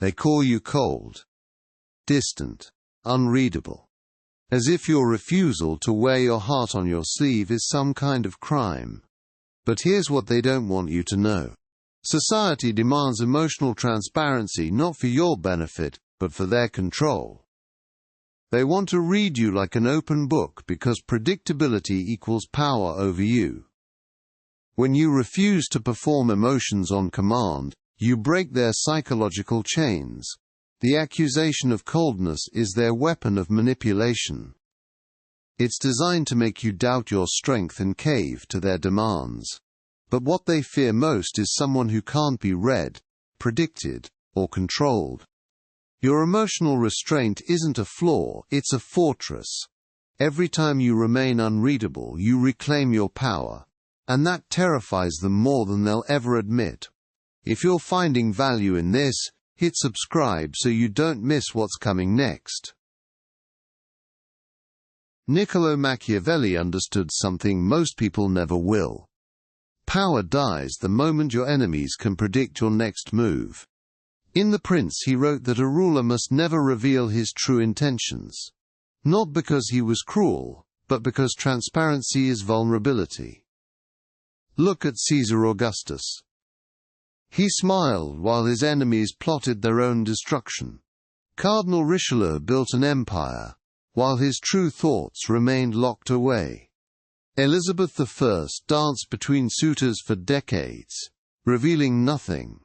They call you cold, distant, unreadable, as if your refusal to wear your heart on your sleeve is some kind of crime. But here's what they don't want you to know. Society demands emotional transparency not for your benefit, but for their control. They want to read you like an open book because predictability equals power over you. When you refuse to perform emotions on command, you break their psychological chains. The accusation of coldness is their weapon of manipulation. It's designed to make you doubt your strength and cave to their demands. But what they fear most is someone who can't be read, predicted, or controlled. Your emotional restraint isn't a flaw, it's a fortress. Every time you remain unreadable, you reclaim your power, and that terrifies them more than they'll ever admit. If you're finding value in this, hit subscribe so you don't miss what's coming next. Niccolo Machiavelli understood something most people never will. Power dies the moment your enemies can predict your next move. In The Prince he wrote that a ruler must never reveal his true intentions. Not because he was cruel, but because transparency is vulnerability. Look at Caesar Augustus. He smiled while his enemies plotted their own destruction. Cardinal Richelieu built an empire, while his true thoughts remained locked away. Elizabeth I danced between suitors for decades, revealing nothing.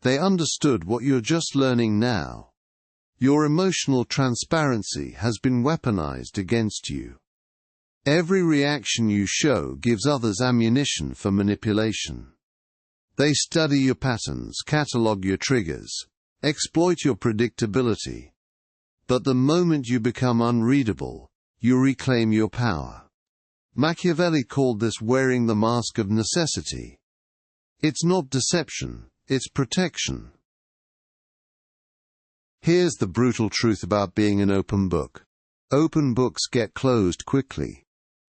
They understood what you're just learning now. Your emotional transparency has been weaponized against you. Every reaction you show gives others ammunition for manipulation. They study your patterns, catalog your triggers, exploit your predictability. But the moment you become unreadable, you reclaim your power. Machiavelli called this wearing the mask of necessity. It's not deception, it's protection. Here's the brutal truth about being an open book. Open books get closed quickly.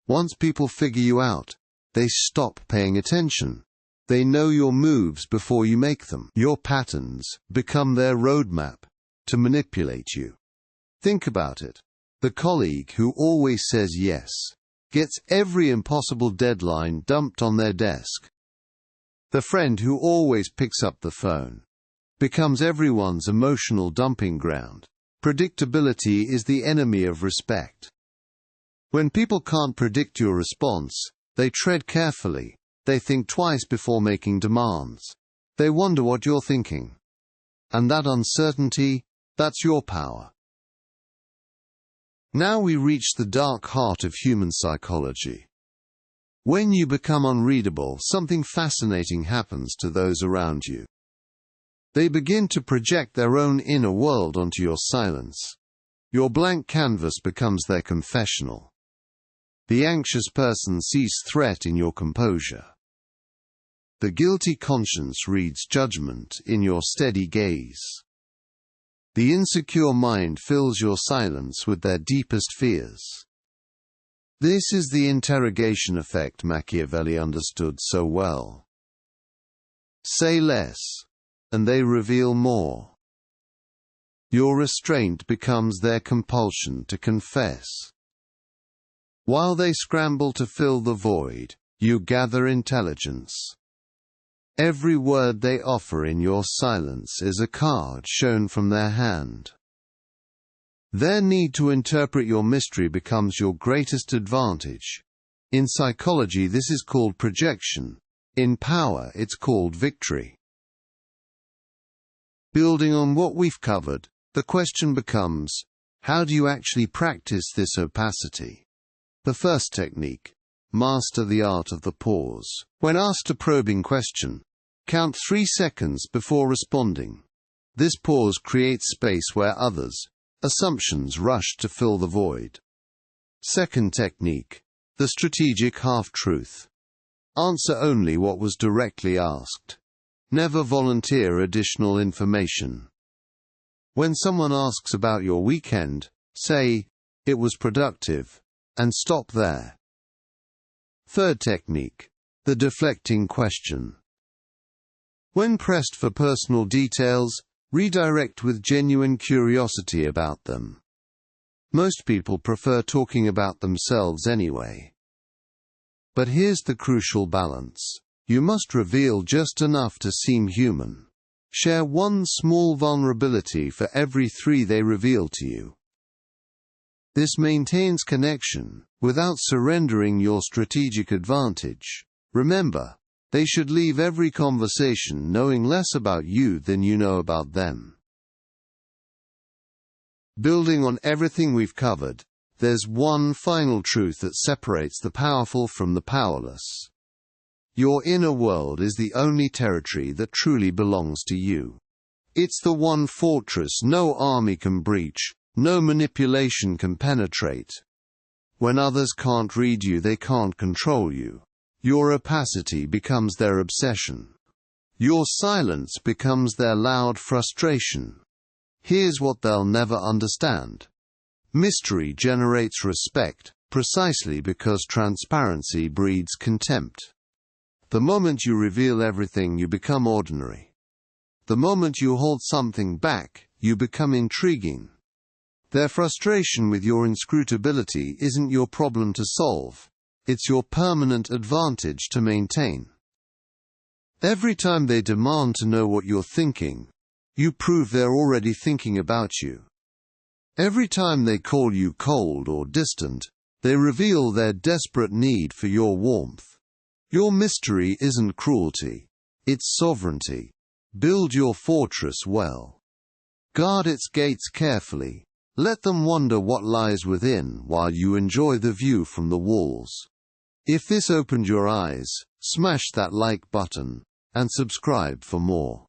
Once people figure you out, they stop paying attention. They know your moves before you make them. Your patterns become their roadmap to manipulate you. Think about it. The colleague who always says yes gets every impossible deadline dumped on their desk. The friend who always picks up the phone becomes everyone's emotional dumping ground. Predictability is the enemy of respect. When people can't predict your response, they tread carefully. They think twice before making demands. They wonder what you're thinking. And that uncertainty, that's your power. Now we reach the dark heart of human psychology. When you become unreadable, something fascinating happens to those around you. They begin to project their own inner world onto your silence. Your blank canvas becomes their confessional. The anxious person sees threat in your composure. The guilty conscience reads judgment in your steady gaze. The insecure mind fills your silence with their deepest fears. This is the interrogation effect Machiavelli understood so well. Say less, and they reveal more. Your restraint becomes their compulsion to confess. While they scramble to fill the void, you gather intelligence. Every word they offer in your silence is a card shown from their hand. Their need to interpret your mystery becomes your greatest advantage. In psychology, this is called projection. In power, it's called victory. Building on what we've covered, the question becomes, how do you actually practice this opacity? The first technique: master the art of the pause. When asked a probing question, count 3 seconds before responding. This pause creates space where others' assumptions rush to fill the void. Second technique: the strategic half-truth. Answer only what was directly asked. Never volunteer additional information. When someone asks about your weekend, say, "It was productive," and stop there. Third technique: the deflecting question. When pressed for personal details, Redirect with genuine curiosity about them. Most people prefer talking about themselves anyway. But here's the crucial balance. You must reveal just enough to seem human. Share one small vulnerability for every 3 they reveal to you. This maintains connection, without surrendering your strategic advantage. Remember, they should leave every conversation knowing less about you than you know about them. Building on everything we've covered, there's one final truth that separates the powerful from the powerless. Your inner world is the only territory that truly belongs to you. It's the one fortress no army can breach, no manipulation can penetrate. When others can't read you, they can't control you. Your opacity becomes their obsession. Your silence becomes their loud frustration. Here's what they'll never understand. Mystery generates respect, precisely because transparency breeds contempt. The moment you reveal everything, you become ordinary. The moment you hold something back, you become intriguing. Their frustration with your inscrutability isn't your problem to solve. It's your permanent advantage to maintain. Every time they demand to know what you're thinking, you prove they're already thinking about you. Every time they call you cold or distant, they reveal their desperate need for your warmth. Your mystery isn't cruelty, it's sovereignty. Build your fortress well. Guard its gates carefully. Let them wonder what lies within while you enjoy the view from the walls. If this opened your eyes, smash that like button and subscribe for more.